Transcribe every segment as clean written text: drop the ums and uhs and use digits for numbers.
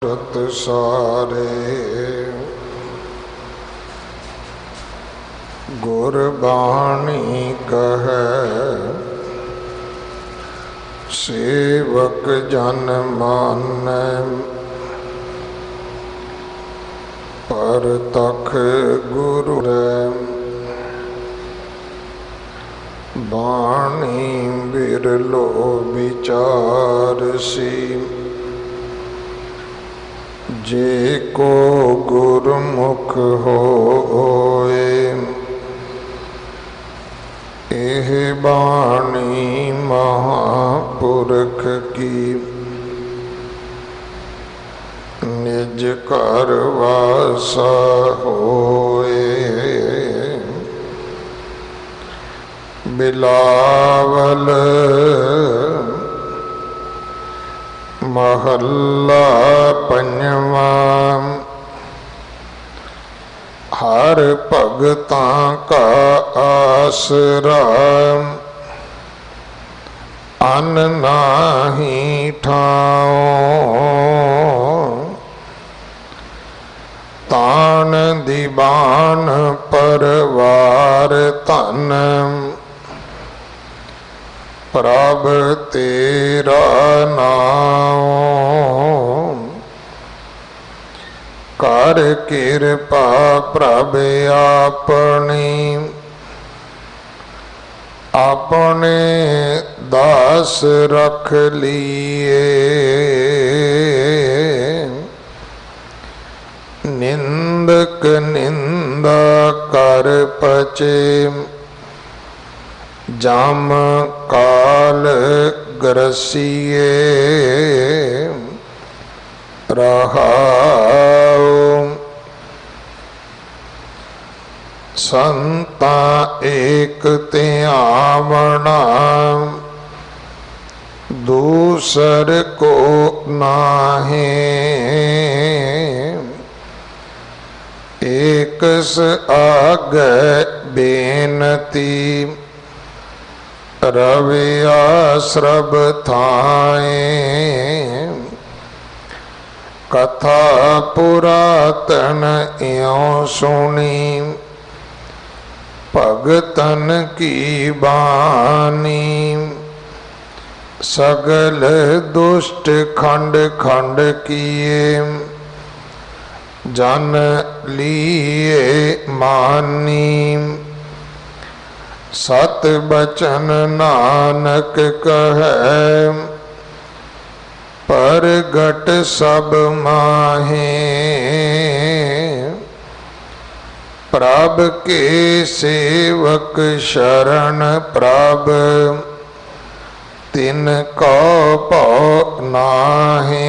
रत सारे गुरबाणी कहे, सेवक जन मानै पर तख गुरु बाणी बिरलो विचार सी। जे को गुरमुख होए एह बाणी महापुरख की, निज कर वासा होए। बिलावल महला पंजवा, हर भगतां का आसरा, अन नाहि ठाओ। तान दीवान परवार धन, प्रभ तेरा नाम। कर कृपा प्रभ अपनी, अपने दास रख लिए। निंदक निंदा कर पचे, जाम काल ग्रसिए। रहाओ संता एक त्यावना, दूसर को नाहे। एक आगे बेनती, रविया श्रब थाए। कथा पुरातन इयों सुनी, भगतन की बानी। सगल दुष्ट खंड खंड किए, जन लिए मानी। सत बचन नानक कहे, परगट सब माहे। प्रभ के सेवक शरण प्रभ, तिन को पौ नाहे।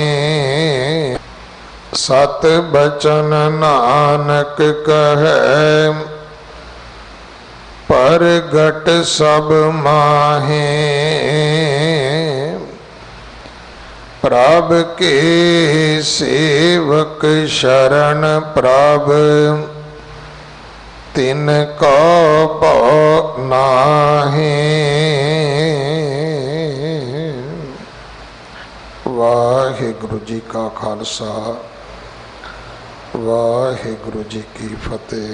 सत बचन नानक कहे, परगट सब माहे। प्रभ के सेवक शरण प्रभ, तिन को पौ नाहे। वाहिगुरु जी का खालसा, वाहिगुरु जी की फतेह।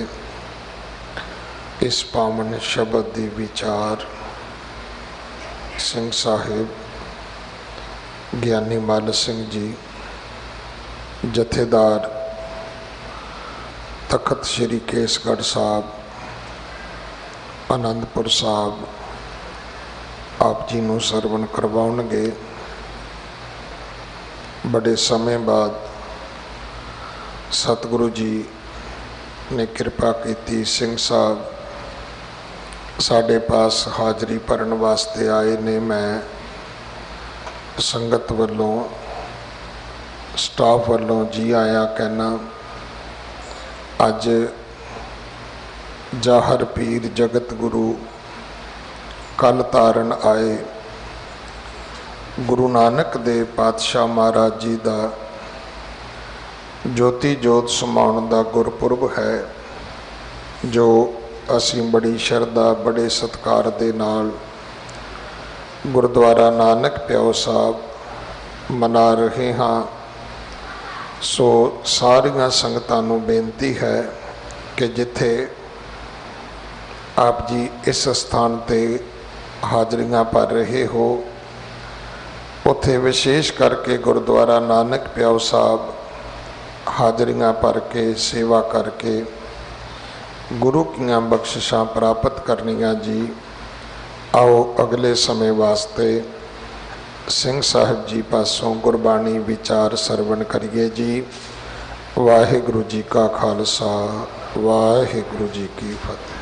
इस पावन शब्द दी विचार सिंह साहिब ਗਿਆਨੀ ਮੱਲ ਸਿੰਘ ਜੀ, ਜਥੇਦਾਰ ਤਖਤ ਸ੍ਰੀ ਕੇਸਗੜ੍ਹ ਸਾਹਿਬ, ਆਨੰਦਪੁਰ ਸਾਹਿਬ, ਆਪ ਜੀ ਨੂੰ ਸਰਵਣ ਕਰਵਾਉਣਗੇ। ਬੜੇ ਸਮੇਂ ਬਾਅਦ ਸਤਿਗੁਰੂ ਜੀ ਨੇ ਕਿਰਪਾ ਕੀਤੀ, ਸਿੰਘ ਸਾਹਿਬ ਸਾਡੇ ਪਾਸ ਹਾਜ਼ਰੀ ਭਰਨ ਵਾਸਤੇ ਆਏ ਨੇ। ਮੈਂ ਸੰਗਤ ਵੱਲੋਂ, ਸਟਾਫ ਵੱਲੋਂ ਜੀ ਆਇਆਂ ਕਹਿਣਾ। ਅੱਜ ਜਾਹਰ ਪੀਰ ਜਗਤ ਗੁਰੂ ਕੱਲ ਤਾਰਨ ਆਏ ਗੁਰੂ ਨਾਨਕ ਦੇਵ ਪਾਤਸ਼ਾਹ ਮਹਾਰਾਜ ਜੀ ਦਾ ਜੋਤੀ ਜੋਤ ਸਮਾਉਣ ਦਾ ਗੁਰਪੁਰਬ ਹੈ, ਜੋ ਅਸੀਂ ਬੜੀ ਸ਼ਰਧਾ ਬੜੇ ਸਤਿਕਾਰ ਦੇ ਨਾਲ ਗੁਰਦੁਆਰਾ ਨਾਨਕ ਪਿਓ ਸਾਹਿਬ ਮਨਾ ਰਹੇ ਹਾਂ। ਸੋ ਸਾਰੀਆਂ ਸੰਗਤਾਂ ਨੂੰ ਬੇਨਤੀ ਹੈ ਕਿ ਜਿੱਥੇ ਆਪ ਜੀ ਇਸ ਸਥਾਨ ਤੇ ਹਾਜ਼ਰੀਆਂ ਭਰ ਰਹੇ ਹੋ, ਉੱਥੇ ਵਿਸ਼ੇਸ਼ ਕਰਕੇ ਗੁਰਦੁਆਰਾ ਨਾਨਕ ਪਿਆਓ ਸਾਹਿਬ ਹਾਜ਼ਰੀਆਂ ਭਰ ਕੇ ਸੇਵਾ ਕਰਕੇ ਗੁਰੂ ਦੀਆਂ ਬਖਸ਼ਿਸ਼ਾਂ ਪ੍ਰਾਪਤ ਕਰਨੀਆਂ ਜੀ। ਆਓ ਅਗਲੇ ਸਮੇਂ ਵਾਸਤੇ ਸਿੰਘ ਸਾਹਿਬ ਜੀ ਪਾਸੋਂ ਗੁਰਬਾਣੀ ਵਿਚਾਰ ਸਰਵਣ ਕਰੀਏ ਜੀ। ਵਾਹਿਗੁਰੂ ਜੀ ਕਾ ਖਾਲਸਾ, ਵਾਹਿਗੁਰੂ ਜੀ ਕੀ ਫਤਿਹ।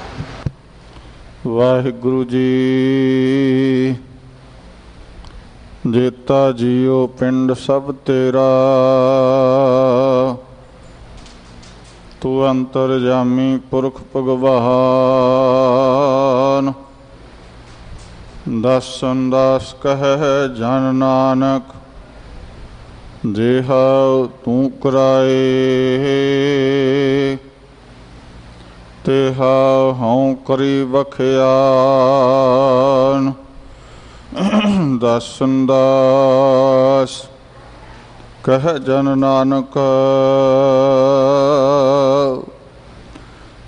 ਵਾਹਿਗੁਰੂ ਜੀ। ਜੇਤਾ ਜੀਓ ਪਿੰਡ ਸਭ ਤੇਰਾ, ਤੂੰ ਅੰਤਰਜਾਮੀ ਪੁਰਖ ਭਗਵਾਨ। ਦਸਨ ਦਾਸ ਕਹਿ ਜਨ ਨਾਨਕ, ਜਿਹਾ ਤੂੰ ਕਰਾਏ ਤਿਹਾ ਹਉ ਕਰੀ ਬਖਿਆਨ। ਦਸਨ ਦਾਸ ਕਹਿ ਜਨ ਨਾਨਕ,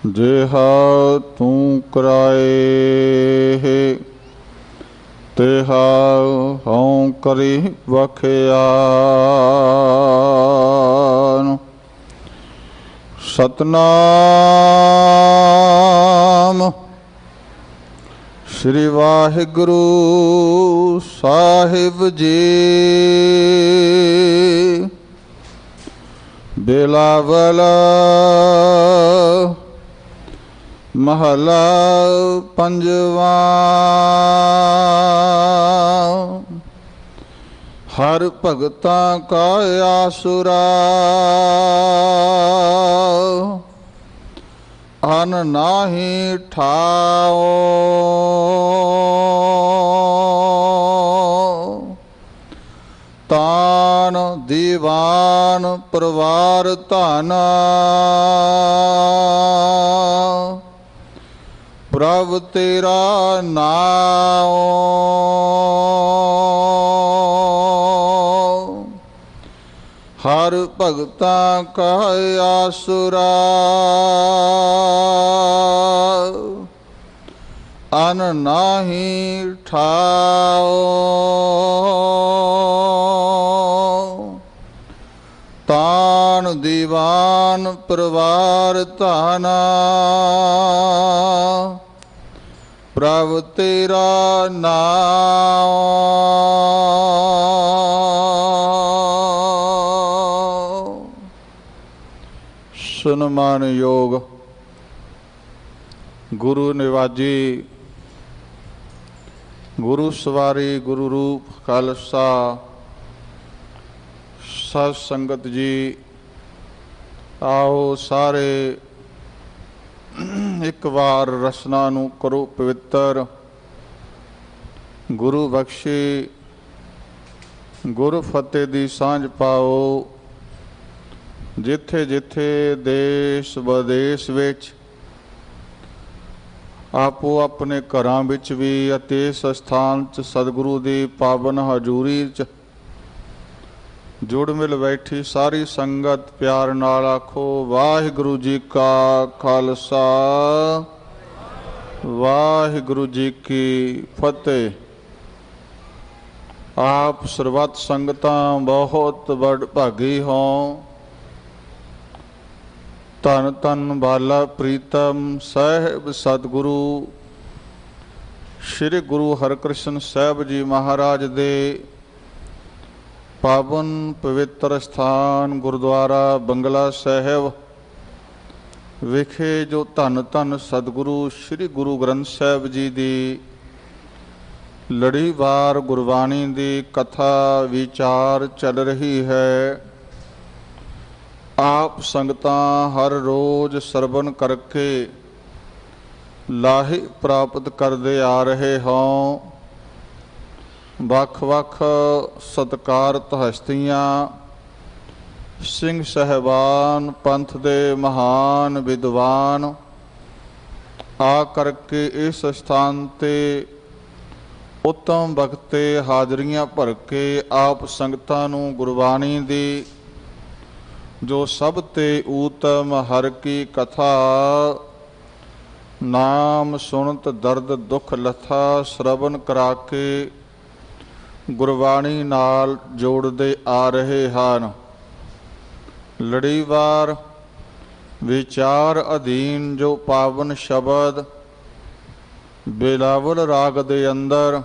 ਜਿਹਾ ਤੂੰ ਕਰਾਏ ਤਿਹਾ ਹਉ ਕਰੀ ਬਖਿਆਨ। ਸਤਨਾਮ ਸ੍ਰੀ ਵਾਹਿਗੁਰੂ ਸਾਹਿਬ ਜੀ। ਬਿਲਾਵਲ ਮਹਲਾ ਪੰਜਵਾ। ਹਰ ਭਗਤਾਂ ਕਾ ਆਸੁਰਾ, ਅਨ ਨਾਹੀ ਠਾਓ। ਤਾਨ ਦੀਵਾਨ ਪਰਵਾਰ ਧਨ, ਪ੍ਰਭ ਤੇਰਾ ਨਾਉ। ਹਰ ਭਗਤਾਂ ਕਾ ਆਸੁਰਾ, ਅਨ ਨਾਹੀ ਠਾਓ। ਤਾਨ ਦੀਵਾਨ ਪਰਵਾਰ ਧਨ, ਪ੍ਰਭ ਤੇਰਾ ਨਾਮ। ਸਨਮਾਨਯੋਗ ਗੁਰੂ ਨਿਵਾਜੀ, ਗੁਰੂ ਸਵਾਰੀ, ਗੁਰੂ ਰੂਪ ਖਾਲਸਾ ਸਤ ਸੰਗਤ ਜੀ, ਆਓ ਸਾਰੇ ਇੱਕ ਵਾਰ ਰਸਨਾ ਨੂੰ ਕਰੋ ਪਵਿੱਤਰ। ਗੁਰੂ ਬਖਸ਼ੀ ਗੁਰੂ ਫਤਿਹ ਦੀ ਸਾਂਝ ਪਾਓ। ਜਿੱਥੇ ਜਿੱਥੇ ਦੇਸ਼ ਵਿਦੇਸ਼ ਵਿੱਚ ਆਪੋ ਆਪਣੇ ਘਰਾਂ ਵਿੱਚ ਵੀ ਅਤੇ ਇਸ ਸਥਾਨ 'ਚ ਸਤਿਗੁਰੂ ਦੀ ਪਾਵਨ ਹਜ਼ੂਰੀ 'ਚ ਜੁੜ ਮਿਲ ਬੈਠੀ ਸਾਰੀ ਸੰਗਤ ਪਿਆਰ ਨਾਲ ਆਖੋ ਵਾਹਿਗੁਰੂ ਜੀ ਕਾ ਖਾਲਸਾ, ਵਾਹਿਗੁਰੂ ਜੀ ਕੀ ਫਤਿਹ। ਆਪ ਸਰਬੱਤ ਸੰਗਤਾਂ ਬਹੁਤ ਬੜ ਭਾਗੀ ਹੋ। ਧੰਨ ਧੰਨ ਬਾਲਾ ਪ੍ਰੀਤਮ ਸਾਹਿਬ ਸਤਿਗੁਰੂ ਸ਼੍ਰੀ ਗੁਰੂ ਹਰਿਕ੍ਰਿਸ਼ਨ ਸਾਹਿਬ ਜੀ ਮਹਾਰਾਜ ਦੇ ਪਾਵਨ ਪਵਿੱਤਰ ਸਥਾਨ ਗੁਰਦੁਆਰਾ ਬੰਗਲਾ ਸਾਹਿਬ ਵਿਖੇ ਜੋ ਧੰਨ ਧੰਨ ਸਤਿਗੁਰੂ ਸ਼੍ਰੀ ਗੁਰੂ ਗ੍ਰੰਥ ਸਾਹਿਬ ਜੀ ਦੀ ਲੜੀਵਾਰ ਗੁਰਬਾਣੀ ਦੀ ਕਥਾ ਵਿਚਾਰ ਚੱਲ ਰਹੀ ਹੈ। ਆਪ ਸੰਗਤਾਂ ਹਰ ਰੋਜ਼ ਸਰਵਣ ਕਰਕੇ ਲਾਹੇ ਪ੍ਰਾਪਤ ਕਰਦੇ ਆ ਰਹੇ ਹੋ। ਵੱਖ ਵੱਖ ਸਤਿਕਾਰਤ ਹਸਤੀਆਂ, ਸਿੰਘ ਸਾਹਿਬਾਨ, ਪੰਥ ਦੇ ਮਹਾਨ ਵਿਦਵਾਨ ਆ ਕਰਕੇ ਇਸ ਸਥਾਨ ਤੇ ਉੱਤਮ ਵਕਤੇ ਹਾਜ਼ਰੀਆਂ ਭਰ ਕੇ ਆਪ ਸੰਗਤਾਂ ਨੂੰ ਗੁਰਬਾਣੀ ਦੀ जो सब ते ऊतम हर की कथा, नाम सुनत दर्द दुख लथा, श्रवण करा के गुरबाणी नाल जोड़ते आ रहे हैं। लड़ीवार विचार अधीन जो पावन शब्द बिलावल राग दे अंदर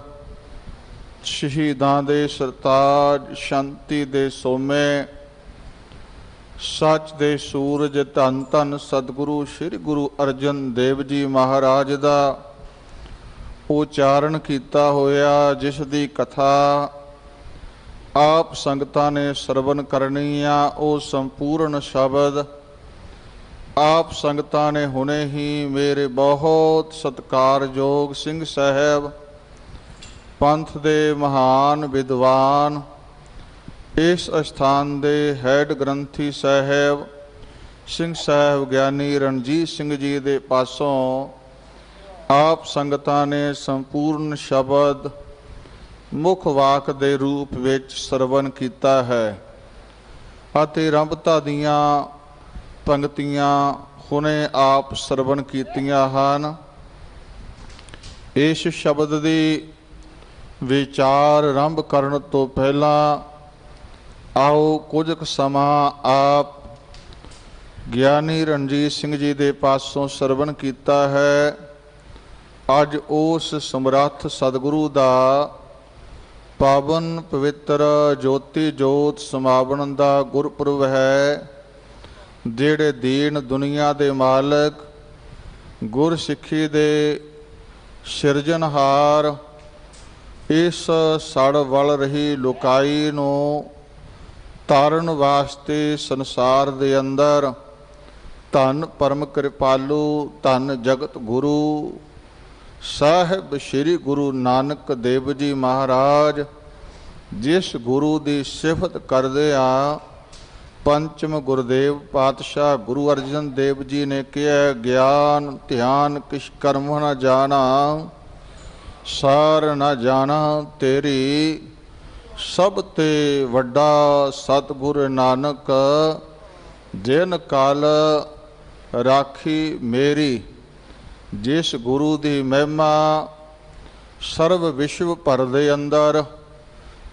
शहीदां दे सरताज, शांति दे सोमे, सच दे सूरज, धन धन सतगुरु श्री गुरु अर्जन देव जी महाराज दा उचारण किया होया, जिस दी कथा आप संगतां ने सरवण करनी आ। वो संपूर्ण शब्द आप संगतां ने हुणे ही मेरे बहुत सत्कारयोग सिंह साहब, पंथ दे महान विद्वान, इस स्थान दे हैड ग्रंथी साहब सिंह साहब ज्ञानी रणजीत सिंह जी दे पासों आप संगतां ने संपूर्ण शब्द मुख वाक दे रूप विच सरवण कीता है अते रंभता दियां पंक्तियां हुणे आप सरवण कीतियां हन। इस शब्द दी विचार आरंभ करन तो पहला आओ कुछ समा आप ज्ञानी रणजीत सिंह जी दे पासों सरवण कीता है। अज उस समर्थ सतगुरु दा पावन पवित्र ज्योति जोत समावन दा गुरपुरब है, जेड़े दीन दुनिया दे मालक गुर सिੱਖੀ दे सिरजनहार इस सड़ वल रही लुकाई नूं तारन वास्ते संसार दे अंदर धन परम कृपालु धन जगत गुरु साहिब श्री गुरु नानक देव जी महाराज, जिस गुरु की सिफत करदे आ पंचम गुरुदेव पातशाह गुरु अर्जन देव जी ने कहा, ज्ञान ध्यान किस कर्म न जाना, सार न जाना तेरी, सब ते वड्डा सतगुरु नानक, जिन काल राखी मेरी। जिस गुरु की महिमा सर्व विश्व भर दे अंदर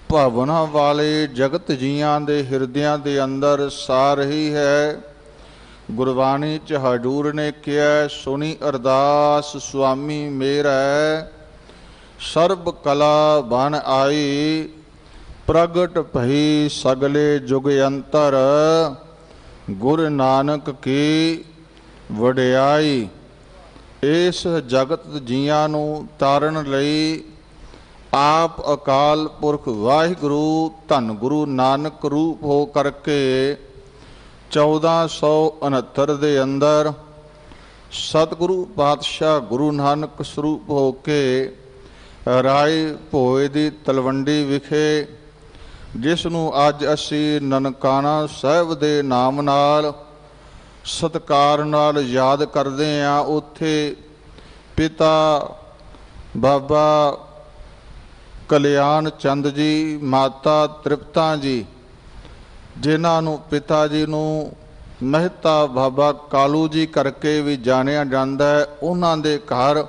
भावना वाले जगत जियां दे हिरदियां दे अंदर सा रही है। गुरबाणी च हजूर ने कहा, सुनी अरदास स्वामी मेरा, सर्ब कला बन आई, प्रगट भई सगले जुग अंतर, गुरु नानक की वडियाई। इस जगत जियां नूं तारन लई आप अकाल पुरख वाहिगुरु धन गुरु नानक रूप हो करके 1469 दे अंदर सतगुरु पातशाह गुरु नानक स्वरूप हो के राय भोए दी तलवंडी विखे, जिसनूं अज असी ननकाना साहिब दे नाम नाल सत्कार नाल याद करदे आ। उत्थे पिता बाबा कल्याण चंद जी, माता तृप्ता जी, जिन्हों पिता जी नूं महता बाबा कालू जी करके भी जानिया जाता है, उन्हों दे घर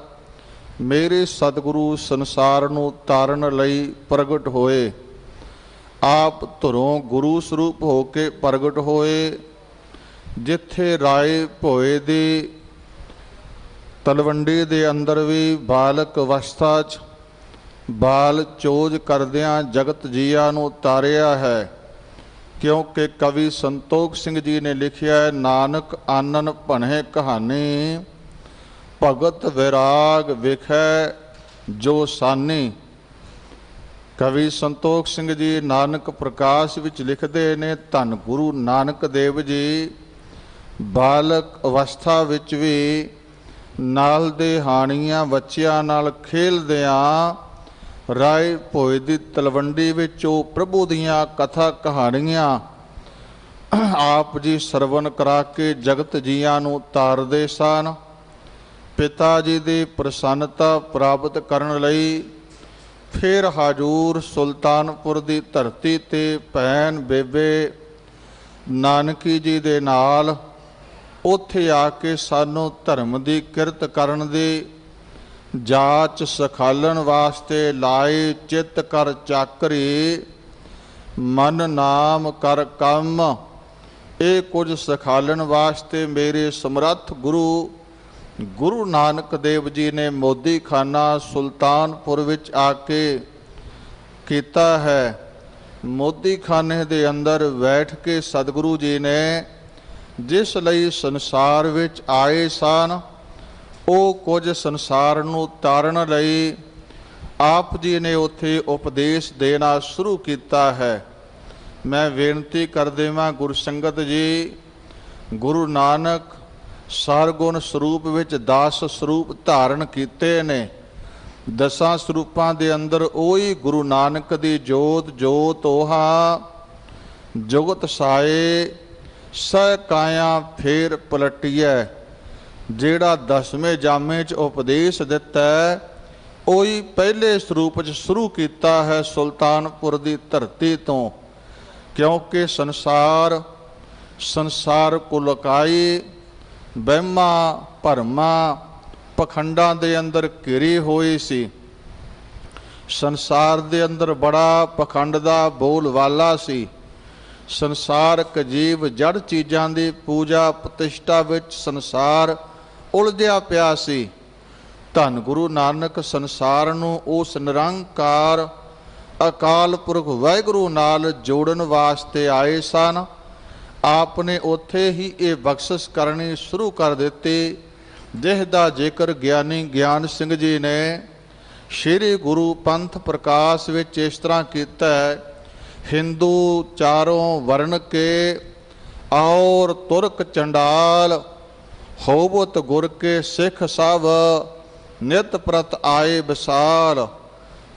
मेरे सतगुरु संसार नूं तारन लई प्रगट होए। आप धुरों गुरु स्वरूप हो के प्रगट होए। जिथे राय भोए दी तलवंडी दे अंदर भी बालक अवस्था च बाल चोज करदियां जगत जिया नूं तारिया है, क्योंकि कवि संतोख सिंह जी ने लिखिया है, नानक आनन भणे कहानी, भगत विराग विखै जो सानी। कवि संतोख सिंह जी नानक प्रकाश विच लिखते ने, धन गुरु नानक देव जी बालक अवस्था विच भी नाल दे हाणियां बच्चियां नाल खेलदियां राय भोए दी तलवंडी विच प्रभु दियां कथा कहानियां आप जी सरवण करा के जगत जियां नूं तारदे सन। पिता जी दी प्रसन्नता प्राप्त करन लई फिर हजूर सुल्तानपुर दी धरती ते भैन बेबे ਨਾਨਕੀ ਜੀ ਦੇ ਨਾਲ ਉੱਥੇ ਆ ਕੇ ਸਾਨੂੰ ਧਰਮ ਦੀ ਕਿਰਤ ਕਰਨ ਦੀ ਜਾਚ ਸਿਖਾਲਣ ਵਾਸਤੇ ਲਾਏ। ਚਿੱਤ ਕਰ ਚਾਕਰੀ ਮਨ ਨਾਮ ਕਰ ਕੰਮ, ਇਹ ਕੁਝ ਸਿਖਾਲਣ ਵਾਸਤੇ ਮੇਰੇ ਸਮਰੱਥ ਗੁਰੂ ਨਾਨਕ ਦੇਵ ਜੀ ਨੇ ਮੋਦੀ ਖਾਨਾ ਸੁਲਤਾਨਪੁਰ ਵਿੱਚ ਆ ਕੇ ਕੀਤਾ ਹੈ। ਮੋਦੀ ਖਾਨੇ ਦੇ ਅੰਦਰ ਬੈਠ ਕੇ ਸਤਿਗੁਰੂ ਜੀ ਨੇ ਜਿਸ ਲਈ ਸੰਸਾਰ ਵਿੱਚ ਆਏ ਸਨ, ਉਹ ਕੁਝ ਸੰਸਾਰ ਨੂੰ ਤਾਰਨ ਲਈ ਆਪ ਜੀ ਨੇ ਉੱਥੇ ਉਪਦੇਸ਼ ਦੇਣਾ ਸ਼ੁਰੂ ਕੀਤਾ ਹੈ। ਮੈਂ ਬੇਨਤੀ ਕਰ ਦੇਵਾਂ ਗੁਰੂ ਸੰਗਤ ਜੀ, ਗੁਰੂ ਨਾਨਕ ਸਰਗੁਣ ਸਰੂਪ ਵਿੱਚ 10 ਸਰੂਪ ਧਾਰਨ ਕੀਤੇ ਨੇ। 10 ਸਰੂਪਾਂ ਦੇ ਅੰਦਰ ਉਹੀ ਗੁਰੂ ਨਾਨਕ ਦੀ ਜੋਤ ਓਹਾ ਜੁਗਤ ਸਾਏ ਸਹਿ ਕਾਇਆ ਫੇਰ ਪਲਟੀਐ। ਜਿਹੜਾ 10ਵੇਂ ਜਾਮੇ 'ਚ ਉਪਦੇਸ਼ ਦਿੱਤਾ ਉਹੀ ਪਹਿਲੇ ਸਰੂਪ 'ਚ ਸ਼ੁਰੂ ਕੀਤਾ ਹੈ ਸੁਲਤਾਨਪੁਰ ਦੀ ਧਰਤੀ ਤੋਂ। ਕਿਉਂਕਿ ਸੰਸਾਰ ਕੋ ਲੁਕਾਈ ਵਹਿਮਾਂ ਭਰਮਾਂ ਪਖੰਡਾਂ ਦੇ ਅੰਦਰ ਘਿਰੀ ਹੋਈ ਸੀ। ਸੰਸਾਰ ਦੇ ਅੰਦਰ ਬੜਾ ਪਖੰਡ ਦਾ ਬੋਲਵਾਲਾ ਸੀ। ਸੰਸਾਰਕ ਜੀਵ ਜੜ ਚੀਜ਼ਾਂ ਦੀ ਪੂਜਾ ਪ੍ਰਤਿਸ਼ਠਾ ਵਿੱਚ ਸੰਸਾਰ ਉਲਝਿਆ ਪਿਆ ਸੀ। ਧੰਨ ਗੁਰੂ ਨਾਨਕ ਸੰਸਾਰ ਨੂੰ ਉਸ ਨਿਰੰਕਾਰ ਅਕਾਲ ਪੁਰਖ ਵਾਹਿਗੁਰੂ ਨਾਲ ਜੋੜਨ ਵਾਸਤੇ ਆਏ ਸਨ। ਆਪ ਨੇ ਉੱਥੇ ਹੀ ਇਹ ਬਖਸ਼ਿਸ਼ ਕਰਨੀ ਸ਼ੁਰੂ ਕਰ ਦਿੱਤੀ, ਜਿਸ ਦਾ ਜ਼ਿਕਰ ਗਿਆਨੀ ਗਿਆਨ ਸਿੰਘ ਜੀ ਨੇ ਸ਼੍ਰੀ ਗੁਰੂ ਪੰਥ ਪ੍ਰਕਾਸ਼ ਵਿੱਚ ਇਸ ਤਰ੍ਹਾਂ ਕੀਤਾ ਹੈ। ਹਿੰਦੂ ਚਾਰੋਂ ਵਰਨ ਕੇ ਔਰ ਤੁਰਕ ਚੰਡਾਲ ਹੋਵਤ ਗੁਰ ਕੇ ਸਿੱਖ ਸਭ ਨਿਤ ਪ੍ਰਤ ਆਏ ਵਿਸਾਲ।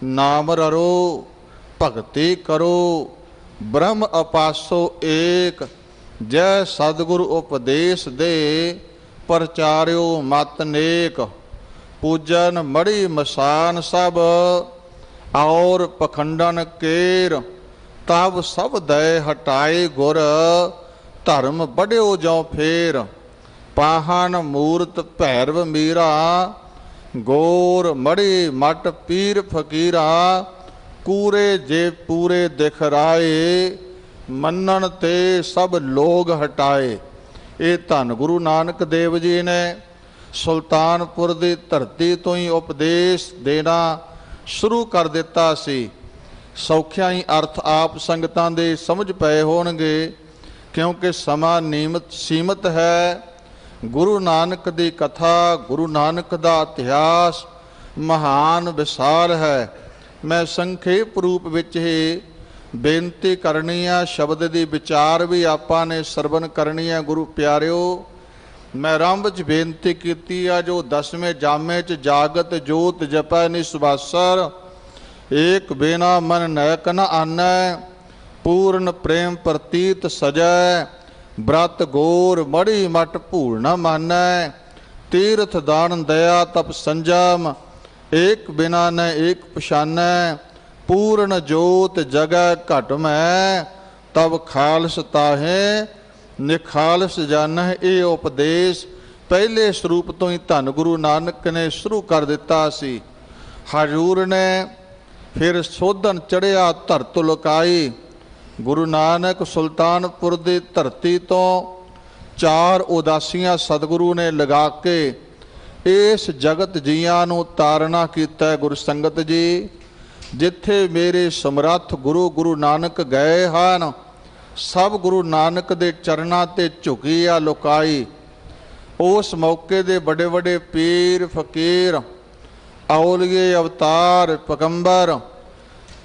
ਨਾਮ ਰਰੋ ਭਗਤੀ ਕਰੋ ਬ੍ਰਹਮ ਅਪਾਸੋ ਏਕ, ਜੈ ਸਤਿਗੁਰ ਉਪਦੇਸ਼ ਦੇ ਪ੍ਰਚਾਰਿਓ ਮਤ ਨੇਕ। ਪੂਜਨ ਮੜੀ ਮਸਾਨ ਸਭ ਔਰ ਪਖੰਡਨ ਕੇਰ, ਤਬ ਸਭ ਦਇ ਹਟਾਏ ਗੁਰ ਧਰਮ ਬੜਿਓ ਜੋ ਫੇਰ। ਪਾਹਨ ਮੂਰਤ ਭੈਰਵ ਮੀਰਾ ਗੋਰ ਮੜੀ ਮਟ ਪੀਰ ਫਕੀਰਾ। ਕੂਰੇ ਜੇ ਪੂਰੇ ਦਿਖ ਰਾਏ, ਮੰਨਣ ਤੇ ਸਭ ਲੋਗ ਹਟਾਏ। ਇਹ ਧੰਨ ਗੁਰੂ ਨਾਨਕ ਦੇਵ ਜੀ ਨੇ ਸੁਲਤਾਨਪੁਰ ਦੀ ਧਰਤੀ ਤੋਂ ਹੀ ਉਪਦੇਸ਼ ਦੇਣਾ ਸ਼ੁਰੂ ਕਰ ਦਿੱਤਾ ਸੀ। ਸੌਖਿਆਂ ਹੀ ਅਰਥ ਆਪ ਸੰਗਤਾਂ ਦੇ ਸਮਝ ਪਏ ਹੋਣਗੇ, ਕਿਉਂਕਿ ਸਮਾਂ ਸੀਮਤ ਹੈ। ਗੁਰੂ ਨਾਨਕ ਦੀ ਕਥਾ, ਗੁਰੂ ਨਾਨਕ ਦਾ ਇਤਿਹਾਸ ਮਹਾਨ ਵਿਸ਼ਾਲ ਹੈ। ਮੈਂ ਸੰਖੇਪ ਰੂਪ ਵਿੱਚ ਹੀ ਬੇਨਤੀ ਕਰਨੀ ਆ, ਸ਼ਬਦ ਦੀ ਵਿਚਾਰ ਵੀ ਆਪਾਂ ਨੇ ਸਰਵਨ ਕਰਨੀ ਆ। ਗੁਰੂ ਪਿਆਰਿਓ, ਮੈਂ ਆਰੰਭ 'ਚ ਬੇਨਤੀ ਕੀਤੀ ਆ, ਜੋ 10ਵੇਂ ਜਾਮੇ 'ਚ ਜਾਗਤ ਜੋਤ ਜਪੈ ਨਿਸਵਾਸਰ, ਏਕ ਬਿਨਾ ਮਨ ਨੈਕ ਨ ਆਨੈ, ਪੂਰਨ ਪ੍ਰੇਮ ਪ੍ਰਤੀਤ ਸਜੈ, ਬ੍ਰਤ ਗੋਰ ਮੜੀ ਮਟ ਭੂਲ ਨ ਮਾਨੈ, ਤੀਰਥ ਦਾਨ ਦਇਆ ਤਪ ਸੰਜਮ, ਏਕ ਬਿਨਾ ਨ ਏਕ ਪਛਾਨੈ, ਪੂਰਨ ਜੋਤ ਜਗੈ ਘਟ ਮੈਂ, ਤਬ ਖਾਲਸ ਤਾਹੇ ਨਿਖਾਲਸ ਜਾਣੈ। ਇਹ ਉਪਦੇਸ਼ ਪਹਿਲੇ ਸਰੂਪ ਤੋਂ ਹੀ ਧੰਨ ਗੁਰੂ ਨਾਨਕ ਨੇ ਸ਼ੁਰੂ ਕਰ ਦਿੱਤਾ ਸੀ। ਹਜ਼ੂਰ ਨੇ ਫਿਰ ਸੋਧਨ ਚੜਿਆ ਧਰਤ ਲੁਕਾਈ। ਗੁਰੂ ਨਾਨਕ ਸੁਲਤਾਨਪੁਰ ਦੀ ਧਰਤੀ ਤੋਂ 4 ਉਦਾਸੀਆਂ ਸਤਿਗੁਰੂ ਨੇ ਲਗਾ ਕੇ ਇਸ ਜਗਤ ਜੀਆਂ ਨੂੰ ਤਾਰਨਾ ਕੀਤਾ। ਗੁਰੂ ਸੰਗਤ ਜੀ, ਜਿੱਥੇ ਮੇਰੇ ਸਮਰੱਥ ਗੁਰੂ ਨਾਨਕ ਗਏ ਹਨ, ਸਭ ਗੁਰੂ ਨਾਨਕ ਦੇ ਚਰਨਾਂ ਤੇ ਝੁਕੀ ਆ ਲੁਕਾਈ। ਉਸ ਮੌਕੇ ਦੇ ਵੱਡੇ ਵੱਡੇ ਪੀਰ ਫਕੀਰ, ਔਲੀਏ, ਅਵਤਾਰ, ਪੈਗੰਬਰ,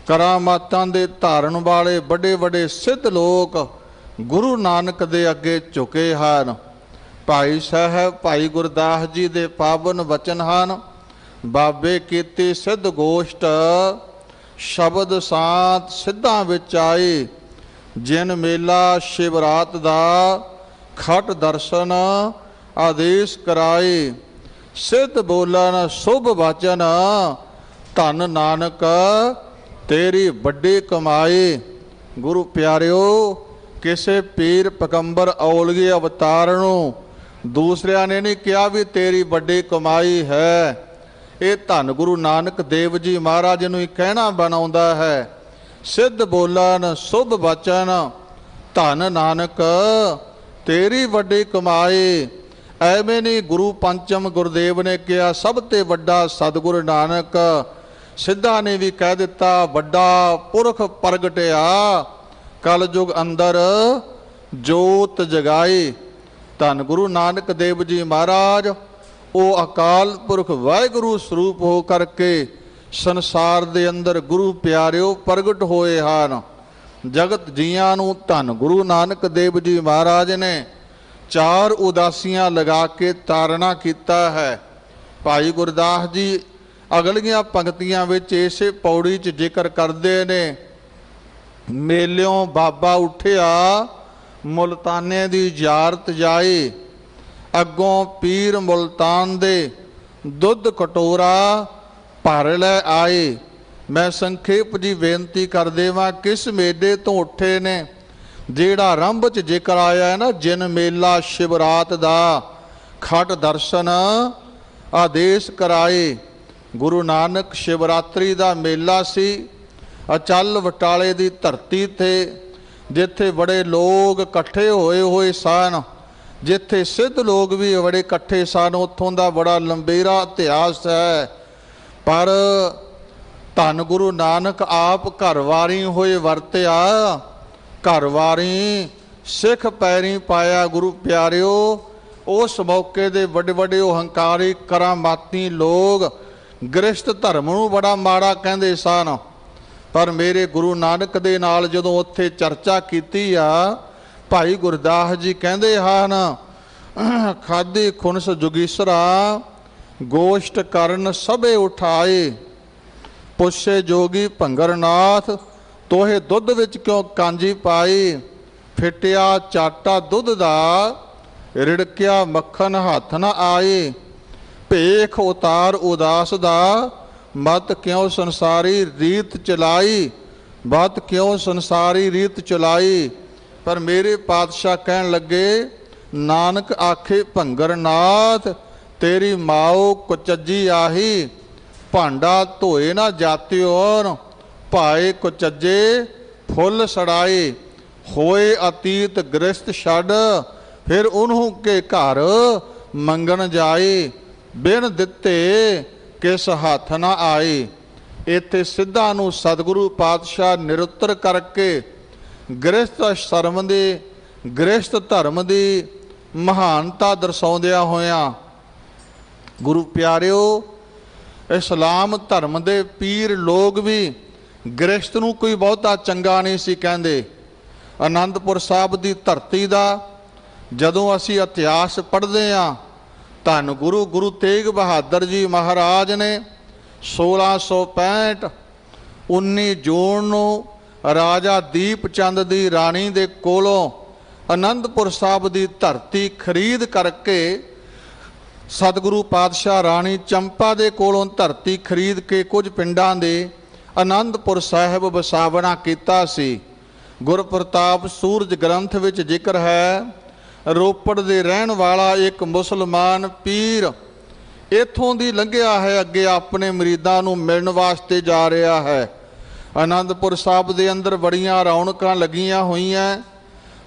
ਕਰਾਮਾਤਾਂ ਦੇ ਧਾਰਨ ਵਾਲੇ ਵੱਡੇ ਵੱਡੇ ਸਿੱਧ ਲੋਕ ਗੁਰੂ ਨਾਨਕ ਦੇ ਅੱਗੇ ਝੁਕੇ ਹਨ। ਭਾਈ ਸਾਹਿਬ ਭਾਈ ਗੁਰਦਾਸ ਜੀ ਦੇ ਪਾਵਨ ਵਚਨ ਹਨ। ਬਾਬੇ ਕੀਤੀ ਸਿੱਧ ਗੋਸ਼ਟ, ਸ਼ਬਦ ਸਾਤ ਸਿੱਧਾਂ ਵਿੱਚ ਆਏ, ਜਿਨ ਮੇਲਾ ਸ਼ਿਵਰਾਤ ਦਾ ਖਟ ਦਰਸ਼ਨ ਆਦੇਸ਼ ਕਰਾਏ। ਸਿੱਧ ਬੋਲਨ ਸ਼ੁਭ ਵਚਨ, ਧੰਨ ਨਾਨਕ ਤੇਰੀ ਵੱਡੀ ਕਮਾਈ। ਗੁਰੂ ਪਿਆਰਿਓ, ਕਿਸੇ ਪੀਰ ਪੈਗੰਬਰ ਔਲਗੇ ਅਵਤਾਰ ਨੂੰ ਦੂਸਰਿਆਂ ਨੇ ਨਹੀਂ ਕਿਹਾ ਵੀ ਤੇਰੀ ਵੱਡੀ ਕਮਾਈ ਹੈ। ਇਹ ਧੰਨ ਗੁਰੂ ਨਾਨਕ ਦੇਵ ਜੀ ਮਹਾਰਾਜ ਨੂੰ ਹੀ ਕਹਿਣਾ ਬਣਾਉਂਦਾ ਹੈ। ਸਿੱਧ ਬੋਲਣ ਸ਼ੁਭ ਬਚਨ ਧੰਨ ਨਾਨਕ ਤੇਰੀ ਵੱਡੀ ਕਮਾਈ। ਐਵੇਂ ਨਹੀਂ ਗੁਰੂ ਪੰਚਮ ਗੁਰਦੇਵ ਨੇ ਕਿਹਾ ਸਭ ਤੇ ਵੱਡਾ ਸਤਿਗੁਰੂ ਨਾਨਕ। ਸਿੱਧਾ ਨੇ ਵੀ ਕਹਿ ਦਿੱਤਾ ਵੱਡਾ ਪੁਰਖ ਪ੍ਰਗਟਿਆ ਕਲਯੁਗ ਅੰਦਰ ਜੋਤ ਜਗਾਈ। ਧੰਨ ਗੁਰੂ ਨਾਨਕ ਦੇਵ ਜੀ ਮਹਾਰਾਜ ਉਹ ਅਕਾਲ ਪੁਰਖ ਵਾਹਿਗੁਰੂ ਸਰੂਪ ਹੋ ਕਰਕੇ ਸੰਸਾਰ ਦੇ ਅੰਦਰ ਗੁਰੂ ਪਿਆਰਿਓ ਪ੍ਰਗਟ ਹੋਏ ਹਨ। ਜਗਤ ਜੀਆਂ ਨੂੰ ਧੰਨ ਗੁਰੂ ਨਾਨਕ ਦੇਵ ਜੀ ਮਹਾਰਾਜ ਨੇ 4 ਉਦਾਸੀਆਂ ਲਗਾ ਕੇ ਤਾਰਨਾ ਕੀਤਾ ਹੈ। ਭਾਈ ਗੁਰਦਾਸ ਜੀ ਅਗਲੀਆਂ ਪੰਕਤੀਆਂ ਵਿੱਚ ਇਸੇ ਪੌੜੀ 'ਚ ਜ਼ਿਕਰ ਕਰਦੇ ਨੇ, ਮੇਲਿਓਂ ਬਾਬਾ ਉੱਠਿਆ ਮੁਲਤਾਨੇ ਦੀ ਜ਼ਿਆਰਤ ਜਾਏ, ਅੱਗੋਂ ਪੀਰ ਮੁਲਤਾਨ ਦੇ ਦੁੱਧ ਕਟੋਰਾ ਭਰ ਲੈ ਆਏ। ਮੈਂ ਸੰਖੇਪ ਜੀ ਬੇਨਤੀ ਕਰ ਦੇਵਾਂ ਕਿਸ ਮੇਲੇ ਤੋਂ ਉੱਠੇ ਨੇ। ਜਿਹੜਾ ਆਰੰਭ 'ਚ ਜ਼ਿਕਰ ਆਇਆ ਹੈ ਨਾ, ਜਿਨ ਮੇਲਾ ਸ਼ਿਵਰਾਤ ਦਾ ਖਟ ਦਰਸ਼ਨ ਆਦੇਸ਼ ਕਰਾਏ। ਗੁਰੂ ਨਾਨਕ ਸ਼ਿਵਰਾਤਰੀ ਦਾ ਮੇਲਾ ਸੀ। ਅਚਲ ਬਟਾਲੇ ਦੀ ਧਰਤੀ ਤੇ ਜਿੱਥੇ ਬੜੇ ਲੋਕ ਇਕੱਠੇ ਹੋਏ ਸਨ, ਜਿੱਥੇ ਸਿੱਧ ਲੋਕ ਵੀ ਬੜੇ ਇਕੱਠੇ ਸਨ, ਉੱਥੋਂ ਦਾ ਬੜਾ ਲੰਬੇਰਾ ਇਤਿਹਾਸ ਹੈ। ਪਰ ਧੰਨ ਗੁਰੂ ਨਾਨਕ ਆਪ ਘਰਵਾਰੀ ਹੋਏ ਵਰਤਿਆ, ਘਰਵਾਰੀ ਸਿੱਖ ਪੈਰੀ ਪਾਇਆ। ਗੁਰੂ ਪਿਆਰਿਓ ਉਸ ਮੌਕੇ ਦੇ ਵੱਡੇ ਵੱਡੇ ਹੰਕਾਰੀ ਕਰਾਮਾਤੀ ਲੋਕ ਗ੍ਰਸਤ ਧਰਮ ਨੂੰ ਬੜਾ ਮਾੜਾ ਕਹਿੰਦੇ ਸਨ। ਪਰ ਮੇਰੇ ਗੁਰੂ ਨਾਨਕ ਦੇ ਨਾਲ ਜਦੋਂ ਉੱਥੇ ਚਰਚਾ ਕੀਤੀ ਆ, ਭਾਈ ਗੁਰਦਾਸ ਜੀ ਕਹਿੰਦੇ ਹਨ, ਖਾਦੀ ਖੁਨਸ ਜੁਗੀਸਰਾ ਗੋਸ਼ਟ ਕਰਨ ਸਭੇ ਉਠਾਏ, ਪੁੱਛੇ ਜੋਗੀ ਭੰਗਰਨਾਥ ਤੋਹੇ ਦੁੱਧ ਵਿੱਚ ਕਿਉਂ ਕਾਂਜੀ ਪਾਈ। ਫਿੱਟਿਆ ਚਾਟਾ ਦੁੱਧ ਦਾ ਰਿੜਕਿਆ ਮੱਖਣ ਹੱਥ ਨਾ ਆਏ, ਭੇਖ ਉਤਾਰ ਉਦਾਸ ਦਾ ਮਤ ਕਿਉਂ ਸੰਸਾਰੀ ਰੀਤ ਚਲਾਈ, ਮਤ ਕਿਉਂ ਸੰਸਾਰੀ ਰੀਤ ਚਲਾਈ। ਪਰ ਮੇਰੇ ਪਾਤਸ਼ਾਹ ਕਹਿਣ ਲੱਗੇ, ਨਾਨਕ ਆਖੇ ਭੰਗਰਨਾਥ ਤੇਰੀ ਮਾਓ ਕੁਚੱਜੀ ਆਹੀ, ਭਾਂਡਾ ਧੋਏ ਨਾ ਜਾਤਿਓਨ ਭਾਏ ਕੁਚੱਜੇ ਫੁੱਲ ਸੜਾਏ। ਹੋਏ ਅਤੀਤ ਗ੍ਰਸਤ ਛੱਡ ਫਿਰ ਉਹਨੂੰ ਕੇ ਘਰ ਮੰਗਣ ਜਾਏ, ਬਿਨ ਦਿੱਤੇ ਕਿਸ ਹੱਥ ਨਾ ਆਏ। ਇੱਥੇ ਸਿੱਧਾ ਨੂੰ ਸਤਿਗੁਰੂ ਪਾਤਸ਼ਾਹ ਨਿਰੁੱਤਰ ਕਰਕੇ ਗ੍ਰਸਤ ਸ਼ਰਮ ਦੇ ਗ੍ਰਸਤ ਧਰਮ ਦੀ ਮਹਾਨਤਾ ਦਰਸਾਉਂਦਿਆਂ ਹੋਇਆਂ, ਗੁਰੂ ਪਿਆਰਿਓ ਇਸਲਾਮ ਧਰਮ ਦੇ ਪੀਰ ਲੋਕ ਵੀ ਗ੍ਰਸਤ ਨੂੰ ਕੋਈ ਬਹੁਤਾ ਚੰਗਾ ਨਹੀਂ ਸੀ ਕਹਿੰਦੇ। ਅਨੰਦਪੁਰ ਸਾਹਿਬ ਦੀ ਧਰਤੀ ਦਾ ਜਦੋਂ ਅਸੀਂ ਇਤਿਹਾਸ ਪੜ੍ਹਦੇ ਹਾਂ, ਧੰਨ ਗੁਰੂ ਤੇਗ ਬਹਾਦਰ ਜੀ ਮਹਾਰਾਜ ਨੇ 1665 19 ਜੂਨ ਨੂੰ ਰਾਜਾ ਦੀਪ ਚੰਦ ਦੀ ਰਾਣੀ ਦੇ ਕੋਲੋਂ ਅਨੰਦਪੁਰ ਸਾਹਿਬ ਦੀ ਧਰਤੀ ਖਰੀਦ ਕਰਕੇ, ਸਤਿਗੁਰੂ ਪਾਤਸ਼ਾਹ ਰਾਣੀ ਚੰਪਾ ਦੇ ਕੋਲੋਂ ਧਰਤੀ ਖਰੀਦ ਕੇ ਕੁਝ ਪਿੰਡਾਂ ਦੇ ਅਨੰਦਪੁਰ ਸਾਹਿਬ ਵਸਾਵਣਾ ਕੀਤਾ ਸੀ। ਗੁਰਪ੍ਰਤਾਪ ਸੂਰਜ ਗ੍ਰੰਥ ਵਿੱਚ ਜ਼ਿਕਰ ਹੈ, ਰੋਪੜ ਦੇ ਰਹਿਣ ਵਾਲਾ ਇੱਕ ਮੁਸਲਮਾਨ ਪੀਰ ਇੱਥੋਂ ਦੀ ਲੰਘਿਆ ਹੈ, ਅੱਗੇ ਆਪਣੇ ਮਰੀਦਾਂ ਨੂੰ ਮਿਲਣ ਵਾਸਤੇ ਜਾ ਰਿਹਾ ਹੈ। ਅਨੰਦਪੁਰ ਸਾਹਿਬ ਦੇ ਅੰਦਰ ਬੜੀਆਂ ਰੌਣਕਾਂ ਲੱਗੀਆਂ ਹੋਈਆਂ।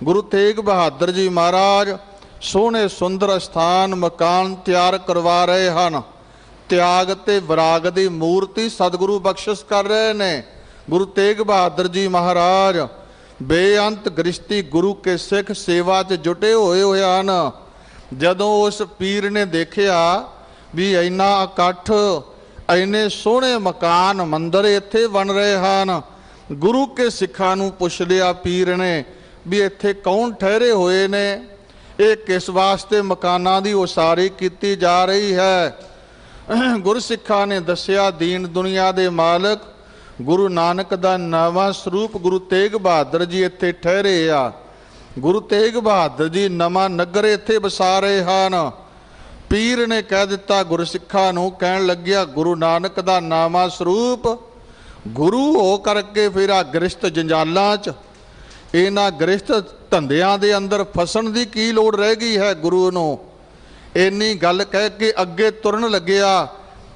ਗੁਰੂ ਤੇਗ ਬਹਾਦਰ ਜੀ ਮਹਾਰਾਜ ਸੋਹਣੇ ਸੁੰਦਰ ਸਥਾਨ ਮਕਾਨ ਤਿਆਰ ਕਰਵਾ ਰਹੇ ਹਨ। ਤਿਆਗ ਤੇ ਵਿਰਾਗ ਦੀ ਮੂਰਤੀ ਸਤਿਗੁਰੂ ਬਖਸ਼ਿਸ਼ ਕਰ ਰਹੇ ਨੇ। ਗੁਰੂ ਤੇਗ ਬਹਾਦਰ ਜੀ ਮਹਾਰਾਜ ਬੇਅੰਤ ਗ੍ਰਸਤੀ ਗੁਰੂ ਕੇ ਸਿੱਖ ਸੇਵਾ 'ਚ ਜੁਟੇ ਹੋਏ ਹਨ। ਜਦੋਂ ਉਸ ਪੀਰ ਨੇ ਦੇਖਿਆ ਵੀ ਇੰਨਾ ਇਕੱਠ, ਇੰਨੇ ਸੋਹਣੇ ਮਕਾਨ ਮੰਦਰ ਇੱਥੇ ਬਣ ਰਹੇ ਹਨ, ਗੁਰੂ ਕੇ ਸਿੱਖਾਂ ਨੂੰ ਪੁੱਛ ਲਿਆ ਪੀਰ ਨੇ ਵੀ ਇੱਥੇ ਕੌਣ ਠਹਿਰੇ ਹੋਏ ਨੇ, ਇਹ ਕਿਸ ਵਾਸਤੇ ਮਕਾਨਾਂ ਦੀ ਉਸਾਰੀ ਕੀਤੀ ਜਾ ਰਹੀ ਹੈ। ਗੁਰਸਿੱਖਾਂ ਨੇ ਦੱਸਿਆ, ਦੀਨ ਦੁਨੀਆ ਦੇ ਮਾਲਕ ਗੁਰੂ ਨਾਨਕ ਦਾ ਨਵਾਂ ਸਰੂਪ ਗੁਰੂ ਤੇਗ ਬਹਾਦਰ ਜੀ ਇੱਥੇ ਠਹਿਰੇ ਆ। ਗੁਰੂ ਤੇਗ ਬਹਾਦਰ ਜੀ ਨਵਾਂ ਨਗਰ ਇੱਥੇ ਵਸਾ ਰਹੇ ਹਨ। ਪੀਰ ਨੇ ਕਹਿ ਦਿੱਤਾ ਗੁਰਸਿੱਖਾਂ ਨੂੰ, ਕਹਿਣ ਲੱਗਿਆ ਗੁਰੂ ਨਾਨਕ ਦਾ ਨਵਾਂ ਸਰੂਪ ਗੁਰੂ ਹੋ ਕਰਕੇ ਫਿਰ ਆ ਗ੍ਰਸਤ ਜੰਜਾਲਾਂ 'ਚ ਇਹਨਾਂ ਗ੍ਰਸਥ ਧੰਦਿਆਂ ਦੇ ਅੰਦਰ ਫਸਣ ਦੀ ਕੀ ਲੋੜ ਰਹਿ ਗਈ ਹੈ। ਗੁਰੂ ਨੂੰ ਇੰਨੀ ਗੱਲ ਕਹਿ ਕੇ ਅੱਗੇ ਤੁਰਨ ਲੱਗਿਆ।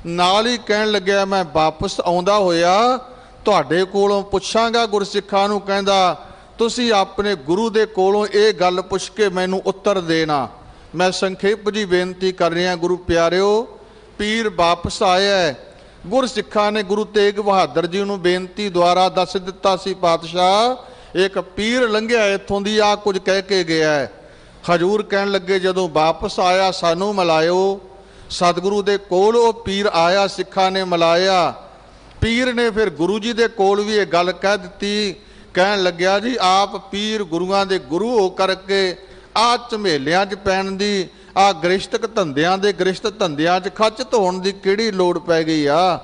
ਨਾਲ ਹੀ ਕਹਿਣ ਲੱਗਿਆ, ਮੈਂ ਵਾਪਸ ਆਉਂਦਾ ਹੋਇਆ ਤੁਹਾਡੇ ਕੋਲੋਂ ਪੁੱਛਾਂਗਾ। ਗੁਰਸਿੱਖਾਂ ਨੂੰ ਕਹਿੰਦਾ, ਤੁਸੀਂ ਆਪਣੇ ਗੁਰੂ ਦੇ ਕੋਲੋਂ ਇਹ ਗੱਲ ਪੁੱਛ ਕੇ ਮੈਨੂੰ ਉੱਤਰ ਦੇਣਾ। ਮੈਂ ਸੰਖੇਪ ਜੀ ਬੇਨਤੀ ਕਰ ਰਿਹਾ। ਗੁਰੂ ਪਿਆਰਿਓ, ਪੀਰ ਵਾਪਸ ਆਇਆ। ਗੁਰਸਿੱਖਾਂ ਨੇ ਗੁਰੂ ਤੇਗ ਬਹਾਦਰ ਜੀ ਨੂੰ ਬੇਨਤੀ ਦੁਆਰਾ ਦੱਸ ਦਿੱਤਾ ਸੀ, ਪਾਤਸ਼ਾਹ ਇੱਕ ਪੀਰ ਲੰਘਿਆ ਇੱਥੋਂ ਦੀ, ਆ ਕੁਝ ਕਹਿ ਕੇ ਗਿਆ ਹੈ। ਹਜੂਰ ਕਹਿਣ ਲੱਗੇ, ਜਦੋਂ ਵਾਪਸ ਆਇਆ ਸਾਨੂੰ ਮਿਲਾਇਓ। ਸਤਿਗੁਰੂ ਦੇ ਕੋਲ ਉਹ ਪੀਰ ਆਇਆ, ਸਿੱਖਾਂ ਨੇ ਮਿਲਾਇਆ। ਪੀਰ ਨੇ ਫਿਰ ਗੁਰੂ ਜੀ ਦੇ ਕੋਲ ਵੀ ਇਹ ਗੱਲ ਕਹਿ ਦਿੱਤੀ। ਕਹਿਣ ਲੱਗਿਆ, ਜੀ ਆਪ ਪੀਰ ਗੁਰੂਆਂ ਦੇ ਗੁਰੂ ਹੋ ਕਰਕੇ ਆ ਝਮੇਲਿਆਂ 'ਚ ਪੈਣ ਦੀ, ਆ ਗ੍ਰਸਤਕ ਧੰਦਿਆਂ ਦੇ ਗ੍ਰਸਤ ਧੰਦਿਆਂ 'ਚ ਖੱਚਤ ਹੋਣ ਦੀ ਕਿਹੜੀ ਲੋੜ ਪੈ ਗਈ ਆ।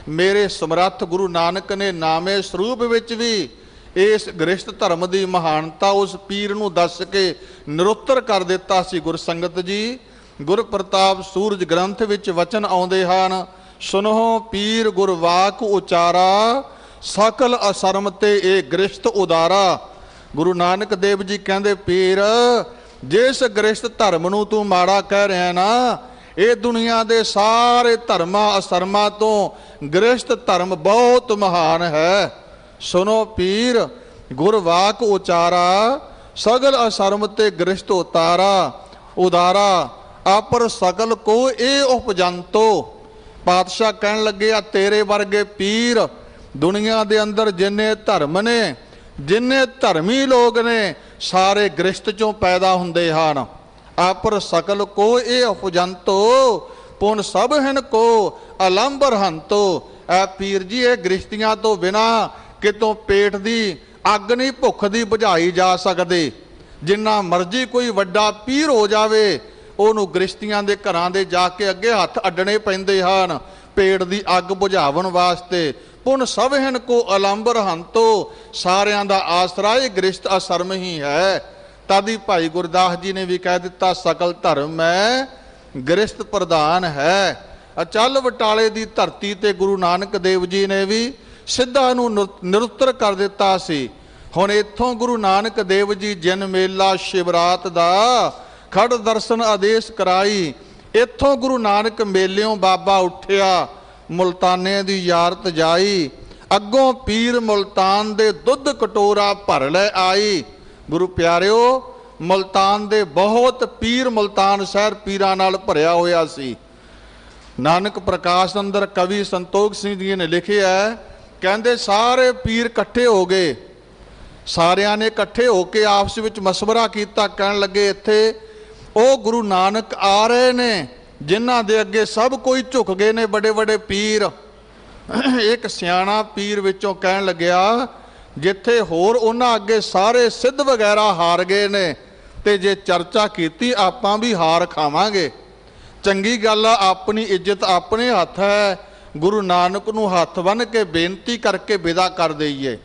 ਮੇਰੇ ਸਮਰੱਥ ਗੁਰੂ ਨਾਨਕ ਨੇ ਨਾਮੇ ਸਰੂਪ ਵਿੱਚ ਵੀ ਇਸ ਗ੍ਰਸਤ ਧਰਮ ਦੀ ਮਹਾਨਤਾ ਉਸ ਪੀਰ ਨੂੰ ਦੱਸ ਕੇ ਨਿਰੁੱਤਰ ਕਰ ਦਿੱਤਾ ਸੀ। ਗੁਰਸੰਗਤ ਜੀ, ਗੁਰ ਪ੍ਰਤਾਪ ਸੂਰਜ ਗ੍ਰੰਥ ਵਿੱਚ ਵਚਨ ਆਉਂਦੇ ਹਨ, ਸੁਨੋ ਪੀਰ ਗੁਰਵਾਕ ਉਚਾਰਾ, ਸਕਲ ਅਸਰਮ ਤੇ ਇਹ ਗ੍ਰਸਤ ਉਦਾਰਾ। ਗੁਰੂ ਨਾਨਕ ਦੇਵ ਜੀ ਕਹਿੰਦੇ, ਪੀਰ ਜਿਸ ਗ੍ਰਸਤ ਧਰਮ ਨੂੰ ਤੂੰ ਮਾੜਾ ਕਹਿ ਰਿਹਾ ਨਾ, ਇਹ ਦੁਨੀਆ ਦੇ ਸਾਰੇ ਧਰਮਾਂ ਅਸਰਮਾਂ ਤੋਂ ਗ੍ਰਸਤ ਧਰਮ ਬਹੁਤ ਮਹਾਨ ਹੈ। ਸੁਨੋ ਪੀਰ ਗੁਰਵਾਕ ਉਚਾਰਾ, ਸਗਲ ਅਸਰਮ ਤੇ ਗ੍ਰਸਤ ਉਦਾਰਾ, ਆਪਰ ਸਕਲ ਕੋ ਇਹ ਉਪਜੰਤੋ। ਪਾਤਸ਼ਾਹ ਕਹਿਣ ਲੱਗੇ, ਆ ਤੇਰੇ ਵਰਗੇ ਪੀਰ ਦੁਨੀਆ ਦੇ ਅੰਦਰ ਜਿੰਨੇ ਧਰਮ ਨੇ, ਜਿੰਨੇ ਧਰਮੀ ਲੋਕ ਨੇ, ਸਾਰੇ ਗ੍ਰਸਤ ਚੋਂ ਪੈਦਾ ਹੁੰਦੇ ਹਨ। ਆਪਰ ਸਕਲ ਕੋ ਇਹ ਉਪਜੰਤੋ, ਪੁਨ ਸਭ ਹਨ ਕੋ ਅਲੰਬਰ ਹੰਤੋ। ਐ ਪੀਰ ਜੀ, ਇਹ ਗ੍ਰਸਤੀਆਂ ਤੋਂ ਬਿਨਾਂ ਕਿਤੋਂ ਪੇਟ ਦੀ ਅੱਗ ਨਹੀਂ ਭੁੱਖ ਦੀ ਬੁਝਾਈ ਜਾ ਸਕਦੀ। ਜਿੰਨਾ ਮਰਜ਼ੀ ਕੋਈ ਵੱਡਾ ਪੀਰ ਹੋ ਜਾਵੇ, ਉਹਨੂੰ ਗ੍ਰਸਤੀਆਂ ਦੇ ਘਰਾਂ ਦੇ ਜਾ ਕੇ ਅੱਗੇ ਹੱਥ ਅੱਡਣੇ ਪੈਂਦੇ ਹਨ ਪੇਟ ਦੀ ਅੱਗ ਬੁਝਾਉਣ ਵਾਸਤੇ। ਪੁਨ ਸਭ ਹਨ ਕੋ ਅਲੰਬਰ ਹੰਤੋ, ਸਾਰਿਆਂ ਦਾ ਆਸਰਾ ਇਹ ਗ੍ਰਸਤ ਅਸਰਮ ਹੀ ਹੈ। ਤਦ ਹੀ ਭਾਈ ਗੁਰਦਾਸ ਜੀ ਨੇ ਵੀ ਕਹਿ ਦਿੱਤਾ, ਸਕਲ ਧਰਮ ਹੈ ਗ੍ਰਸਤ ਪ੍ਰਧਾਨ ਹੈ। ਅਚਲ ਬਟਾਲੇ ਦੀ ਧਰਤੀ ਤੇ ਗੁਰੂ ਨਾਨਕ ਦੇਵ ਜੀ ਨੇ ਵੀ ਸਿੱਧਾ ਨੂੰ ਨਿਰੁੱਤਰ ਕਰ ਦਿੱਤਾ ਸੀ। ਹੁਣ ਇੱਥੋਂ ਗੁਰੂ ਨਾਨਕ ਦੇਵ ਜੀ ਜਨ ਮੇਲਾ ਸ਼ਿਵਰਾਤ ਦਾ ਖੜ ਦਰਸ਼ਨ ਆਦੇਸ਼ ਕਰਾਈ। ਇੱਥੋਂ ਗੁਰੂ ਨਾਨਕ ਮੇਲਿਓਂ ਬਾਬਾ ਉੱਠਿਆ, ਮੁਲਤਾਨੇ ਦੀ ਯਾਰਤ ਜਾਈ। ਅੱਗੋਂ ਪੀਰ ਮੁਲਤਾਨ ਦੇ ਦੁੱਧ ਕਟੋਰਾ ਭਰ ਲੈ ਆਈ। ਗੁਰੂ ਪਿਆਰਿਓ, ਮੁਲਤਾਨ ਦੇ ਬਹੁਤ ਪੀਰ, ਮੁਲਤਾਨ ਸ਼ਹਿਰ ਪੀਰਾਂ ਨਾਲ ਭਰਿਆ ਹੋਇਆ ਸੀ। ਨਾਨਕ ਪ੍ਰਕਾਸ਼ ਅੰਦਰ ਕਵੀ ਸੰਤੋਖ ਸਿੰਘ ਜੀ ਨੇ ਲਿਖਿਆ, ਕਹਿੰਦੇ ਸਾਰੇ ਪੀਰ ਇਕੱਠੇ ਹੋ ਗਏ। ਸਾਰਿਆਂ ਨੇ ਇਕੱਠੇ ਹੋ ਕੇ ਆਪਸ ਵਿੱਚ ਮਸ਼ਵਰਾ ਕੀਤਾ। ਕਹਿਣ ਲੱਗੇ, ਇੱਥੇ ਉਹ ਗੁਰੂ ਨਾਨਕ ਆ ਰਹੇ ਨੇ ਜਿਨ੍ਹਾਂ ਦੇ ਅੱਗੇ ਸਭ ਕੋਈ ਝੁਕ ਗਏ ਨੇ, ਵੱਡੇ ਵੱਡੇ ਪੀਰ। ਇੱਕ ਸਿਆਣਾ ਪੀਰ ਵਿੱਚੋਂ ਕਹਿਣ ਲੱਗਿਆ, ਜਿੱਥੇ ਹੋਰ ਉਹਨਾਂ ਅੱਗੇ ਸਾਰੇ ਸਿੱਧ ਵਗੈਰਾ ਹਾਰ ਗਏ ਨੇ, ਤੇ ਜੇ ਚਰਚਾ ਕੀਤੀ ਆਪਾਂ ਵੀ ਹਾਰ ਖਾਵਾਂਗੇ। ਚੰਗੀ ਗੱਲ ਆ, ਆਪਣੀ ਇੱਜ਼ਤ ਆਪਣੇ ਹੱਥ ਹੈ। ਗੁਰੂ ਨਾਨਕ ਨੂੰ ਹੱਥ ਬੰਨ੍ਹ ਕੇ ਬੇਨਤੀ ਕਰਕੇ ਵਿਦਾ ਕਰ ਦਈਏ,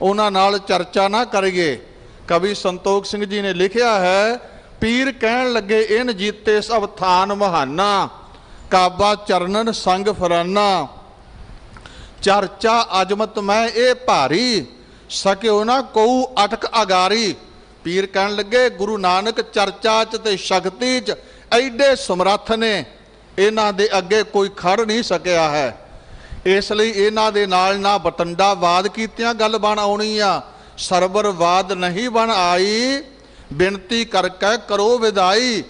ਉਹਨਾਂ ਨਾਲ ਚਰਚਾ ਨਾ ਕਰੀਏ। ਕਵੀ ਸੰਤੋਖ ਸਿੰਘ ਜੀ ਨੇ ਲਿਖਿਆ ਹੈ, ਪੀਰ ਕਹਿਣ ਲੱਗੇ, ਇਨ ਜੀਤੇ ਸਭ ਥਾਨ ਮਹਾਨਾ, ਕਾਬਾ ਚਰਨਨ ਸੰਗ ਫਰਾਨਾ। ਚਰਚਾ ਅਜਮਤ ਮੈਂ ਇਹ ਭਾਰੀ, ਸਕਿਓ ਨਾ ਕਉ ਅਟਕ ਅਗਾਰੀ। ਪੀਰ ਕਹਿਣ ਲੱਗੇ, ਗੁਰੂ ਨਾਨਕ ਚਰਚਾ 'ਚ ਤੇ ਸ਼ਕਤੀ 'ਚ ਐਡੇ ਸਮਰੱਥ ਨੇ, ਇਹਨਾਂ ਦੇ ਅੱਗੇ ਕੋਈ ਖੜ ਨਹੀਂ ਸਕਿਆ ਹੈ। ਇਸ ਲਈ ਇਹਨਾਂ ਦੇ ਨਾਲ ਨਾ ਬਟੰਡਾਵਾਦ ਕੀਤਿਆਂ ਗੱਲ ਬਣ ਆਉਣੀ ਆ, ਸਰਬਰਵਾਦ ਨਹੀਂ ਬਣ ਆਈ। ਬੇਨਤੀ ਕਰਕੇ ਕਰੋ ਵਿਦਾਈ।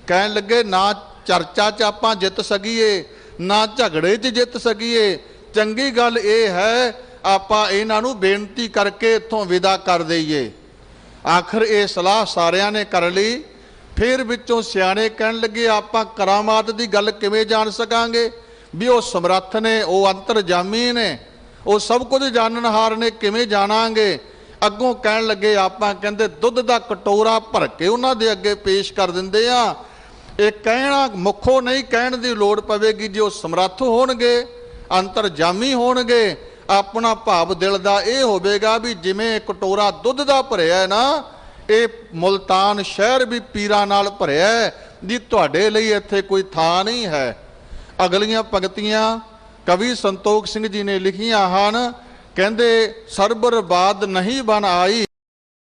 ਕਹਿਣ ਲੱਗੇ, ਨਾ ਚਰਚਾ 'ਚ ਆਪਾਂ ਜਿੱਤ ਸਕੀਏ, ਨਾ ਝਗੜੇ 'ਚ ਜਿੱਤ ਸਕੀਏ। ਚੰਗੀ ਗੱਲ ਇਹ ਹੈ, ਆਪਾਂ ਇਹਨਾਂ ਨੂੰ ਬੇਨਤੀ ਕਰਕੇ ਇੱਥੋਂ ਵਿਦਾ ਕਰ ਦਈਏ। ਆਖਰ ਇਹ ਸਲਾਹ ਸਾਰਿਆਂ ਨੇ ਕਰ ਲਈ। ਫਿਰ ਵਿੱਚੋਂ ਸਿਆਣੇ ਕਹਿਣ ਲੱਗੇ, ਆਪਾਂ ਕਰਾਮਾਤ ਦੀ ਗੱਲ ਕਿਵੇਂ ਜਾਣ ਸਕਾਂਗੇ ਵੀ ਉਹ ਸਮਰੱਥ ਨੇ, ਉਹ ਅੰਤਰਜਾਮੀ ਨੇ, ਉਹ ਸਭ ਕੁਝ ਜਾਣਨਹਾਰ ਨੇ, ਕਿਵੇਂ ਜਾਣਾਂਗੇ। ਅੱਗੋਂ ਕਹਿਣ ਲੱਗੇ, ਆਪਾਂ ਕਹਿੰਦੇ ਦੁੱਧ ਦਾ ਕਟੋਰਾ ਭਰ ਕੇ ਉਹਨਾਂ ਦੇ ਅੱਗੇ ਪੇਸ਼ ਕਰ ਦਿੰਦੇ ਆ। ਇਹ ਕਹਿਣਾ ਮੁੱਖੋਂ ਨਹੀਂ ਕਹਿਣ ਦੀ ਲੋੜ ਪਵੇਗੀ, ਜੇ ਉਹ ਸਮਰੱਥ ਹੋਣਗੇ, ਅੰਤਰਜਾਮੀ ਹੋਣਗੇ। ਆਪਣਾ ਭਾਵ ਦਿਲ ਦਾ ਇਹ ਹੋਵੇਗਾ ਵੀ ਜਿਵੇਂ ਕਟੋਰਾ ਦੁੱਧ ਦਾ ਭਰਿਆ ਨਾ, ਇਹ ਮੁਲਤਾਨ ਸ਼ਹਿਰ ਵੀ ਪੀਰਾਂ ਨਾਲ ਭਰਿਆ ਜੀ, ਤੁਹਾਡੇ ਲਈ ਇੱਥੇ ਕੋਈ ਥਾਂ ਨਹੀਂ ਹੈ। ਅਗਲੀਆਂ ਪੰਕਤੀਆਂ ਕਵੀ ਸੰਤੋਖ ਸਿੰਘ ਜੀ ਨੇ ਲਿਖੀਆਂ ਹਨ। ਕਹਿੰਦੇ, ਸਰਬਰਬਾਦ ਨਹੀਂ ਬਣ ਆਈ।